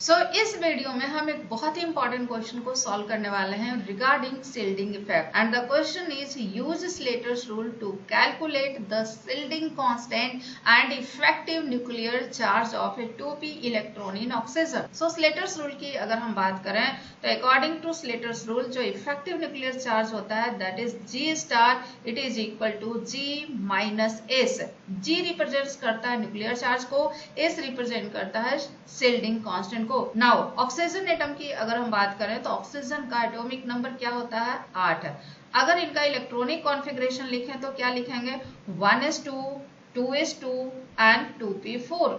इस वीडियो में हम एक बहुत ही इंपॉर्टेंट क्वेश्चन को सॉल्व करने वाले हैं regarding shielding effect and the question is use Slater's rule to calculate the shielding constant and effective nuclear charge of a 2p electron in oxygen. Slater's rule की अगर हम बात करें तो अकॉर्डिंग टू स्लेटर्स रूल जो effective nuclear charge होता है that is G star, it is equal to G minus S। G represent करता है न्यूक्लियर चार्ज को, S रिप्रेजेंट करता है शिल्डिंग कांस्टेंट को। नाउ ऑक्सीजन एटम की अगर हम बात करें तो ऑक्सीजन का एटॉमिक नंबर क्या होता है 8। अगर इनका इलेक्ट्रॉनिक कॉन्फ़िगरेशन लिखें तो क्या लिखेंगे 1s2 2s2 एंड 2p4।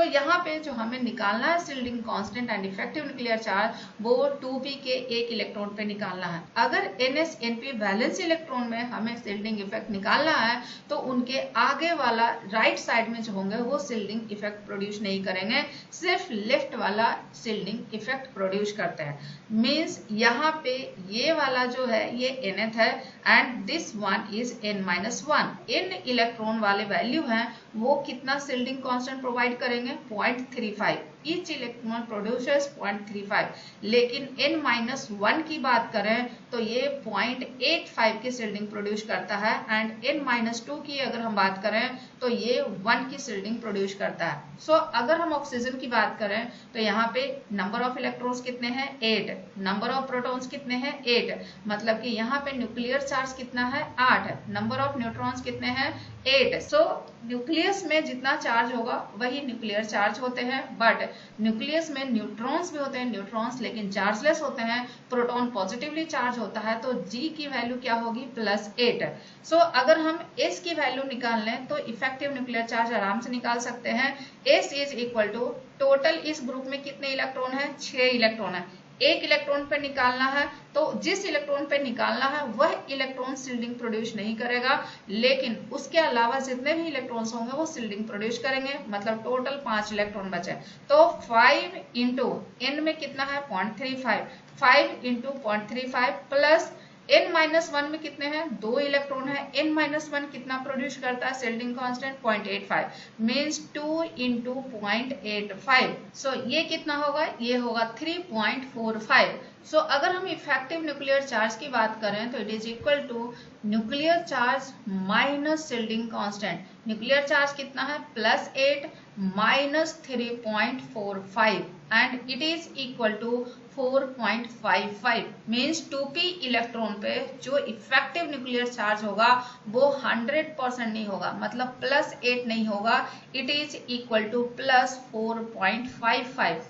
यहाँ पे जो हमें निकालना है shielding constant and effective nuclear charge वो 2p के एक इलेक्ट्रॉन पे निकालना है। अगर ns-np वैलेंस इलेक्ट्रॉन में हमें शिल्डिंग इफेक्ट निकालना है तो उनके आगे वाला राइट साइड में जो होंगे वो शिल्डिंग इफेक्ट प्रोड्यूस नहीं करेंगे, सिर्फ लेफ्ट वाला शिल्डिंग इफेक्ट प्रोड्यूस करते हैं। मीन्स यहाँ पे ये वाला जो है ये nth है and this one is n-1। In electron वाले वैल्यू हैं वो कितना शिल्डिंग कांस्टेंट प्रोवाइड करेंगे 0.35। ईच इलेक्ट्रॉन प्रोड्यूसर्स 0.35, लेकिन n-1 की बात करें तो ये 0.85 की शिल्डिंग प्रोड्यूस करता है एंड n-2 की अगर हम बात करें तो ये 1 की शिल्डिंग प्रोड्यूस करता है। अगर हम ऑक्सीजन की बात करें तो यहाँ पे नंबर ऑफ इलेक्ट्रॉन्स कितने हैं 8, नंबर ऑफ प्रोटॉन्स कितने हैं 8, मतलब कि यहाँ पे न्यूक्लियर चार्ज कितना है 8, नंबर ऑफ न्यूट्रॉन्स कितने हैं 8। न्यूक्लियस में जितना चार्ज होगा वही न्यूक्लियर चार्ज होते हैं, बट न्यूक्लियस में न्यूट्रॉन्स भी होते हैं न्यूट्रॉन्स लेकिन चार्जलेस होते हैं। प्रोटॉन पॉजिटिवली चार्ज होता है तो G की वैल्यू क्या होगी +8। अगर हम S की वैल्यू निकाल लें तो इफेक्टिव न्यूक्लियर चार्ज आराम से निकाल सकते हैं। S is equal to total इस ग्रुप में कितने इलेक्ट्रॉन है 6 इलेक्ट्रॉन है। एक इलेक्ट्रॉन पे निकालना है तो जिस इलेक्ट्रॉन पे निकालना है वह इलेक्ट्रॉन शिल्डिंग प्रोड्यूस नहीं करेगा, लेकिन उसके अलावा जितने भी इलेक्ट्रॉन्स होंगे वो शिल्डिंग प्रोड्यूस करेंगे, मतलब टोटल 5 इलेक्ट्रॉन बचे। तो 5 इंटू n में कितना है 0.35, 5 इंटू 0.35 प्लस n-1 में कितने हैं 2 इलेक्ट्रॉन है। n-1 कितना प्रोड्यूस करता है शिल्डिंग कांस्टेंट 0.85, मींस 2 इंटू 0.85। ये कितना होगा ये होगा 3.45। अगर हम इफेक्टिव न्यूक्लियर चार्ज की बात करें तो it is equal to nuclear charge minus shielding constant. Nuclear charge कितना है +8 minus 3.45 and it is equal to 4.55। Means 2p electron पे जो इफेक्टिव न्यूक्लियर चार्ज होगा वो 100% नहीं होगा, मतलब +8 नहीं होगा, इट इज इक्वल टू +4.55।